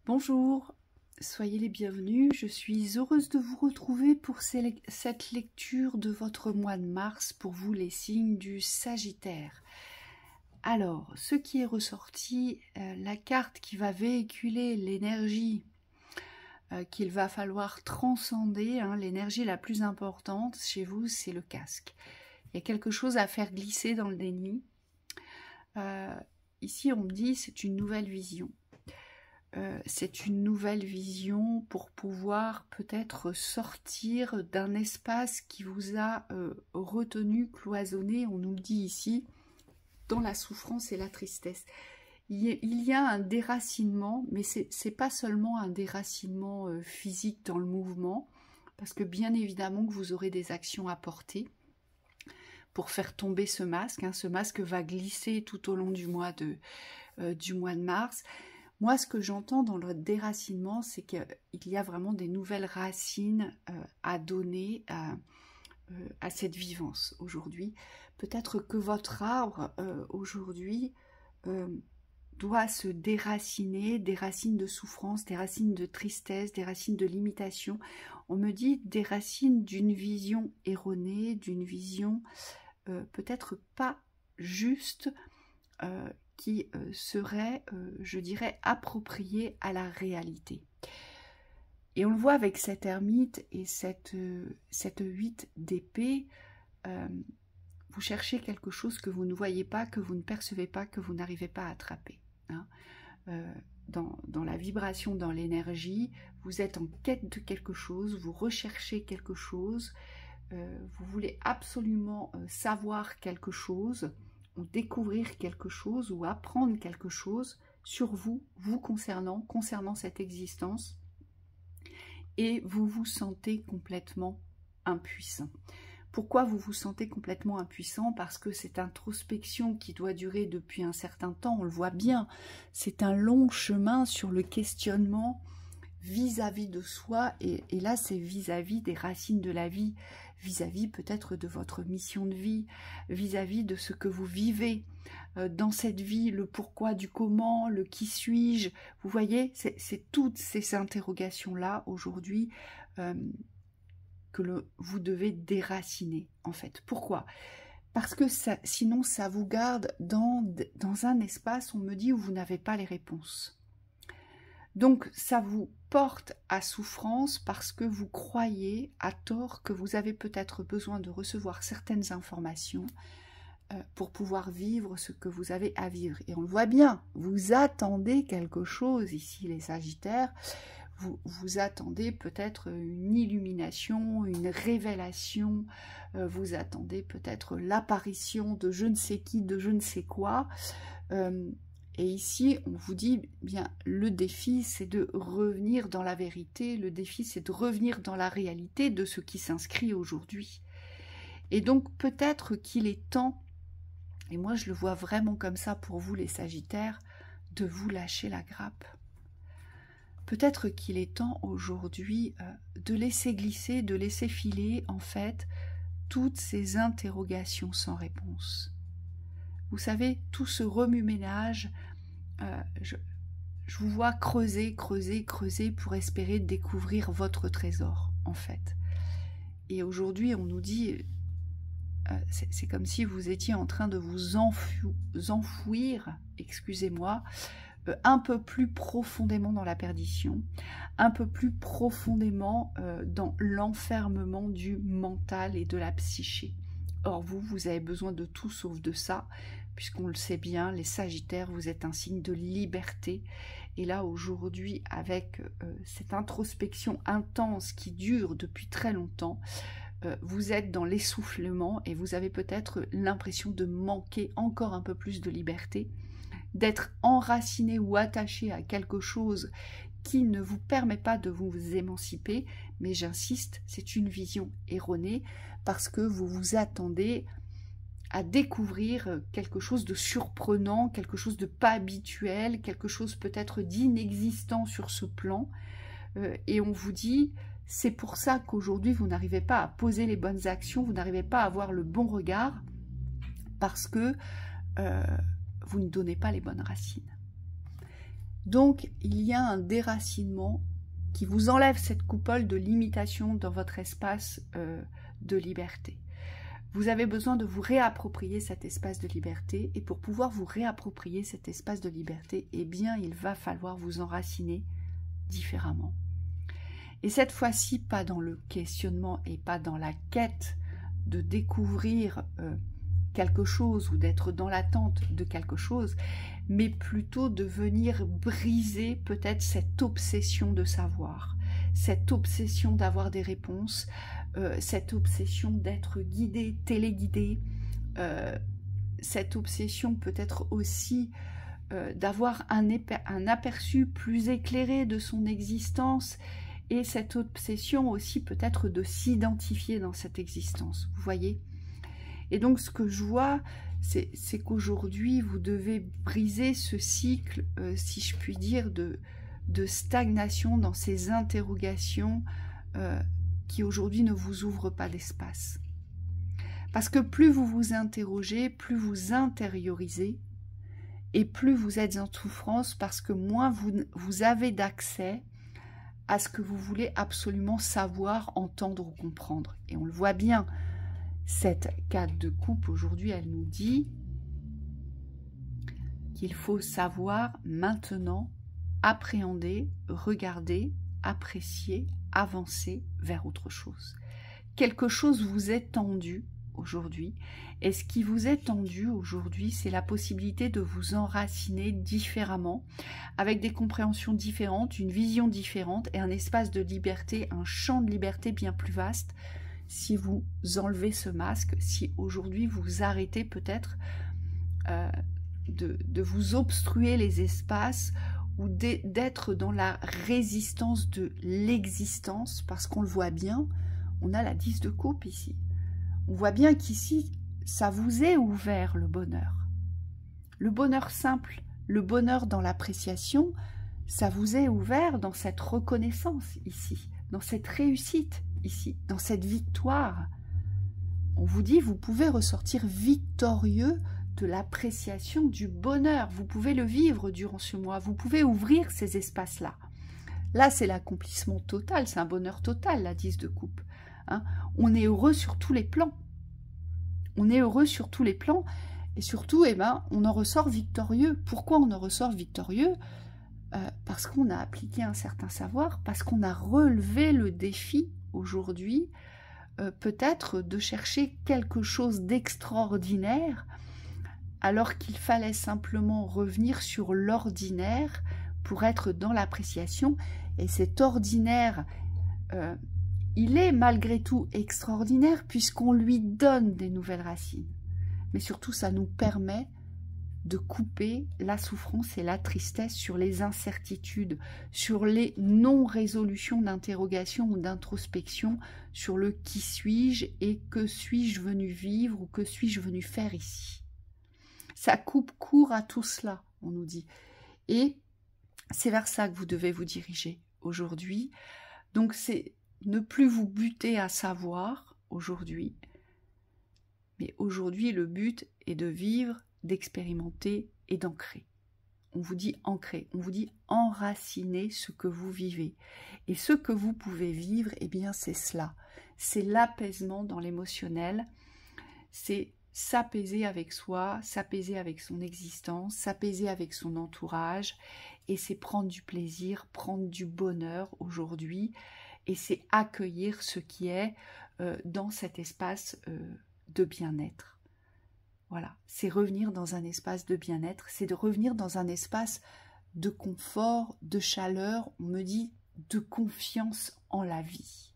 Bonjour, soyez les bienvenus. Je suis heureuse de vous retrouver pour cette lecture de votre mois de mars pour vous les signes du Sagittaire. Alors, ce qui est ressorti, la carte qui va véhiculer l'énergie qu'il va falloir transcender, l'énergie la plus importante chez vous, c'est le casque. Il y a quelque chose à faire glisser dans le déni. Ici, on me dit c'est une nouvelle vision. C'est une nouvelle vision pour pouvoir peut-être sortir d'un espace qui vous a retenu, cloisonné, on nous le dit ici, dans la souffrance et la tristesse. Il y a un déracinement, mais c'est pas seulement un déracinement physique dans le mouvement, parce que bien évidemment que vous aurez des actions à porter pour faire tomber ce masque. Ce masque va glisser tout au long du mois de mars. Moi, ce que j'entends dans le déracinement, c'est qu'il y a vraiment des nouvelles racines à donner à cette vivance aujourd'hui. Peut-être que votre arbre, aujourd'hui, doit se déraciner, des racines de souffrance, des racines de tristesse, des racines de limitation. On me dit des racines d'une vision erronée, d'une vision peut-être pas juste, qui serait, je dirais, approprié à la réalité. Et on le voit avec cette ermite et cette 8 d'épée. Vous cherchez quelque chose que vous ne voyez pas, que vous ne percevez pas, que vous n'arrivez pas à attraper. Dans la vibration, dans l'énergie, vous êtes en quête de quelque chose, vous recherchez quelque chose, vous voulez absolument savoir quelque chose, ou découvrir quelque chose ou apprendre quelque chose sur vous, vous concernant cette existence, et vous vous sentez complètement impuissant. Pourquoi vous vous sentez complètement impuissant? Parce que cette introspection qui doit durer depuis un certain temps, on le voit bien, c'est un long chemin sur le questionnement vis-à-vis de soi, et là c'est vis-à-vis des racines de la vie, vis-à-vis peut-être de votre mission de vie, vis-à-vis de ce que vous vivez dans cette vie, le pourquoi du comment, le qui suis-je. Vous voyez, c'est toutes ces interrogations-là aujourd'hui que vous devez déraciner en fait. Pourquoi? Parce que sinon ça vous garde dans un espace, on me dit, où vous n'avez pas les réponses. Donc, ça vous porte à souffrance parce que vous croyez à tort que vous avez peut-être besoin de recevoir certaines informations pour pouvoir vivre ce que vous avez à vivre. Et on le voit bien, vous attendez quelque chose ici, les Sagittaires. Vous attendez peut-être une illumination, une révélation. Vous attendez peut-être l'apparition de je ne sais qui, de je ne sais quoi. Et ici, on vous dit, bien, le défi, c'est de revenir dans la vérité, le défi, c'est de revenir dans la réalité de ce qui s'inscrit aujourd'hui. Et donc, peut-être qu'il est temps, et moi je le vois vraiment comme ça pour vous les Sagittaires, de vous lâcher la grappe. Peut-être qu'il est temps aujourd'hui de laisser glisser, de laisser filer, en fait, toutes ces interrogations sans réponse. Vous savez, tout ce remue-ménage, je vous vois creuser, creuser, creuser pour espérer découvrir votre trésor, en fait. Et aujourd'hui, on nous dit, c'est comme si vous étiez en train de vous enfouir, excusez-moi, un peu plus profondément dans la perdition, un peu plus profondément dans l'enfermement du mental et de la psyché. Or, vous avez besoin de tout sauf de ça, puisqu'on le sait bien, les Sagittaires, vous êtes un signe de liberté. Et là, aujourd'hui, avec cette introspection intense qui dure depuis très longtemps, vous êtes dans l'essoufflement et vous avez peut-être l'impression de manquer encore un peu plus de liberté, d'être enraciné ou attaché à quelque chose qui ne vous permet pas de vous émanciper, mais j'insiste, c'est une vision erronée, parce que vous vous attendez à découvrir quelque chose de surprenant, quelque chose de pas habituel, quelque chose peut-être d'inexistant sur ce plan, et on vous dit, c'est pour ça qu'aujourd'hui vous n'arrivez pas à poser les bonnes actions, vous n'arrivez pas à avoir le bon regard, parce que vous ne donnez pas les bonnes racines. Donc, il y a un déracinement qui vous enlève cette coupole de limitation dans votre espace de liberté. Vous avez besoin de vous réapproprier cet espace de liberté, et pour pouvoir vous réapproprier cet espace de liberté, eh bien, il va falloir vous enraciner différemment. Et cette fois-ci, pas dans le questionnement et pas dans la quête de découvrir quelque chose ou d'être dans l'attente de quelque chose, mais plutôt de venir briser peut-être cette obsession de savoir, cette obsession d'avoir des réponses, cette obsession d'être guidé, téléguidé, cette obsession peut-être aussi d'avoir un aperçu plus éclairé de son existence, et cette obsession aussi peut-être de s'identifier dans cette existence, vous voyez. Et donc ce que je vois, c'est qu'aujourd'hui vous devez briser ce cycle, si je puis dire, de stagnation dans ces interrogations qui aujourd'hui ne vous ouvrent pas d'espace. Parce que plus vous vous interrogez, plus vous intériorisez, et plus vous êtes en souffrance, parce que moins vous avez d'accès à ce que vous voulez absolument savoir, entendre ou comprendre. Et on le voit bien, cette carte de coupe aujourd'hui, elle nous dit qu'il faut savoir maintenant appréhender, regarder, apprécier, avancer vers autre chose. Quelque chose vous est tendu aujourd'hui, et ce qui vous est tendu aujourd'hui, c'est la possibilité de vous enraciner différemment, avec des compréhensions différentes, une vision différente et un espace de liberté, un champ de liberté bien plus vaste, si vous enlevez ce masque, si aujourd'hui vous arrêtez peut-être de vous obstruer les espaces, ou d'être dans la résistance de l'existence, parce qu'on le voit bien, on a la 10 de coupe ici. On voit bien qu'ici, ça vous est ouvert le bonheur. Le bonheur simple, le bonheur dans l'appréciation, ça vous est ouvert dans cette reconnaissance ici, dans cette réussite ici, dans cette victoire. On vous dit, vous pouvez ressortir victorieux de l'appréciation du bonheur. Vous pouvez le vivre durant ce mois, vous pouvez ouvrir ces espaces-là. Là, c'est l'accomplissement total, c'est un bonheur total, la 10 de coupe. Hein, on est heureux sur tous les plans. On est heureux sur tous les plans, et surtout, eh ben, on en ressort victorieux. Pourquoi on en ressort victorieux? Parce qu'on a appliqué un certain savoir, parce qu'on a relevé le défi aujourd'hui, peut-être de chercher quelque chose d'extraordinaire, alors qu'il fallait simplement revenir sur l'ordinaire pour être dans l'appréciation. Et cet ordinaire, il est malgré tout extraordinaire puisqu'on lui donne des nouvelles racines. Mais surtout, ça nous permet de couper la souffrance et la tristesse sur les incertitudes, sur les non-résolutions d'interrogation ou d'introspection, sur le qui suis-je et que suis-je venu vivre ou que suis-je venu faire ici. Ça coupe court à tout cela, on nous dit. Et c'est vers ça que vous devez vous diriger aujourd'hui. Donc c'est ne plus vous buter à savoir aujourd'hui, mais aujourd'hui le but est de vivre, d'expérimenter et d'ancrer. On vous dit ancrer, on vous dit enraciner ce que vous vivez. Et ce que vous pouvez vivre, eh bien c'est cela. C'est l'apaisement dans l'émotionnel, c'est s'apaiser avec soi, s'apaiser avec son existence, s'apaiser avec son entourage, et c'est prendre du plaisir, prendre du bonheur aujourd'hui, et c'est accueillir ce qui est dans cet espace de bien-être. Voilà, c'est revenir dans un espace de bien-être, c'est de revenir dans un espace de confort, de chaleur, on me dit de confiance en la vie.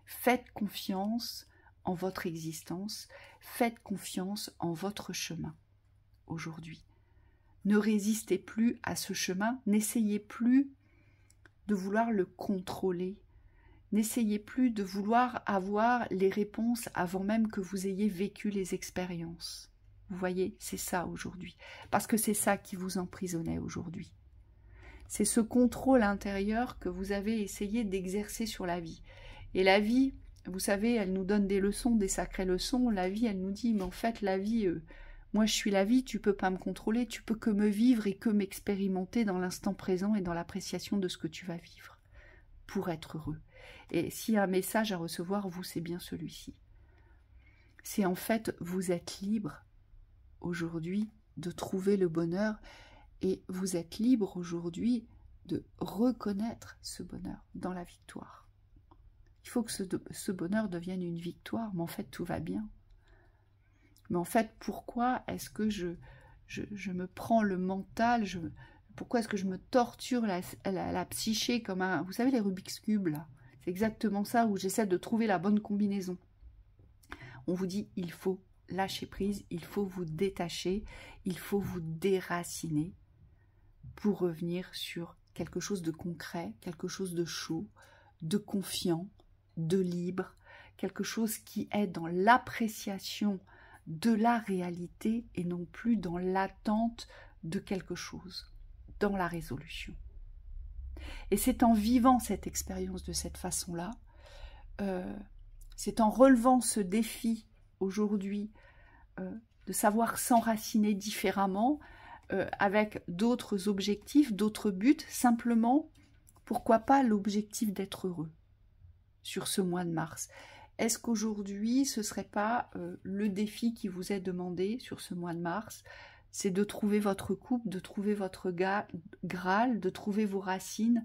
Faites confiance en votre existence, faites confiance en votre chemin aujourd'hui. Ne résistez plus à ce chemin, n'essayez plus de vouloir le contrôler, n'essayez plus de vouloir avoir les réponses avant même que vous ayez vécu les expériences. Vous voyez, c'est ça aujourd'hui, parce que c'est ça qui vous emprisonnait aujourd'hui. C'est ce contrôle intérieur que vous avez essayé d'exercer sur la vie. Et la vie, vous savez, elle nous donne des leçons, des sacrées leçons. La vie, elle nous dit, mais en fait, la vie, Moi, je suis la vie, tu peux pas me contrôler, tu peux que me vivre et que m'expérimenter dans l'instant présent et dans l'appréciation de ce que tu vas vivre pour être heureux. Et s'il y a un message à recevoir, vous, c'est bien celui-ci. C'est en fait, vous êtes libre aujourd'hui de trouver le bonheur et vous êtes libre aujourd'hui de reconnaître ce bonheur dans la victoire. Il faut que ce bonheur devienne une victoire, mais en fait, tout va bien. Mais en fait, pourquoi est-ce que je me prends le mental, pourquoi est-ce que je me torture la psyché comme un... Vous savez, les Rubik's Cube, là, c'est exactement ça, où j'essaie de trouver la bonne combinaison. On vous dit, il faut lâcher prise, il faut vous détacher, il faut vous déraciner pour revenir sur quelque chose de concret, quelque chose de chaud, de confiant, de libre, quelque chose qui est dans l'appréciation de la réalité et non plus dans l'attente de quelque chose, dans la résolution. Et c'est en vivant cette expérience de cette façon-là, c'est en relevant ce défi aujourd'hui de savoir s'enraciner différemment, avec d'autres objectifs, d'autres buts, simplement, pourquoi pas l'objectif d'être heureux sur ce mois de mars. Est-ce qu'aujourd'hui, ce ne serait pas le défi qui vous est demandé sur ce mois de mars? C'est de trouver votre couple, de trouver votre Graal, de trouver vos racines,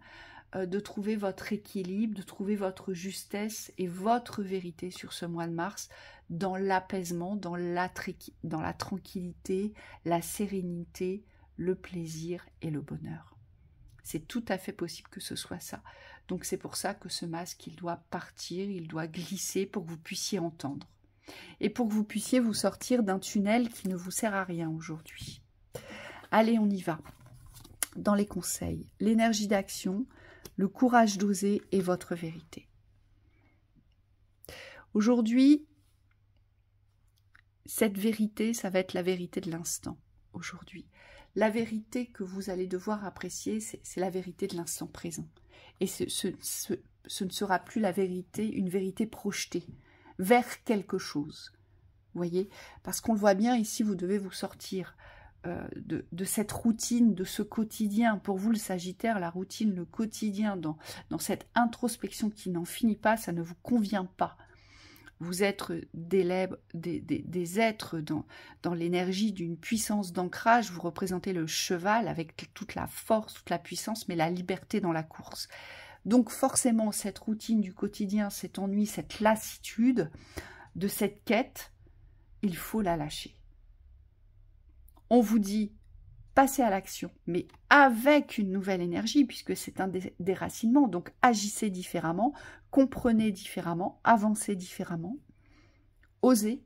de trouver votre équilibre, de trouver votre justesse et votre vérité sur ce mois de mars, dans l'apaisement, dans la tranquillité, la sérénité, le plaisir et le bonheur. C'est tout à fait possible que ce soit ça. Donc c'est pour ça que ce masque, il doit partir, il doit glisser pour que vous puissiez entendre. Et pour que vous puissiez vous sortir d'un tunnel qui ne vous sert à rien aujourd'hui. Allez, on y va. Dans les conseils, l'énergie d'action, le courage d'oser et votre vérité. Aujourd'hui, cette vérité, ça va être la vérité de l'instant, aujourd'hui. La vérité que vous allez devoir apprécier, c'est la vérité de l'instant présent. Et ce ne sera plus la vérité, une vérité projetée vers quelque chose. Vous voyez? Parce qu'on le voit bien, ici, vous devez vous sortir de cette routine, de ce quotidien. Pour vous, le Sagittaire, la routine, le quotidien, dans cette introspection qui n'en finit pas, ça ne vous convient pas. Vous êtes des êtres dans l'énergie d'une puissance d'ancrage. Vous représentez le cheval avec toute la force, toute la puissance, mais la liberté dans la course. Donc forcément, cette routine du quotidien, cet ennui, cette lassitude de cette quête, il faut la lâcher. On vous dit, passez à l'action, mais avec une nouvelle énergie, puisque c'est un déracinement. Donc agissez différemment, comprenez différemment, avancez différemment. Osez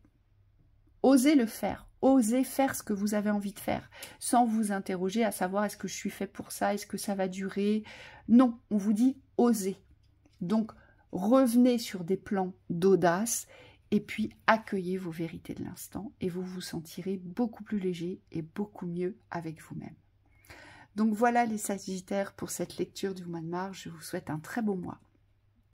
le faire. Osez faire ce que vous avez envie de faire, sans vous interroger à savoir est-ce que je suis fait pour ça, est-ce que ça va durer. Non, on vous dit osez. Donc, revenez sur des plans d'audace et puis accueillez vos vérités de l'instant et vous vous sentirez beaucoup plus léger et beaucoup mieux avec vous-même. Donc voilà les Sagittaires pour cette lecture du mois de mars. Je vous souhaite un très beau mois.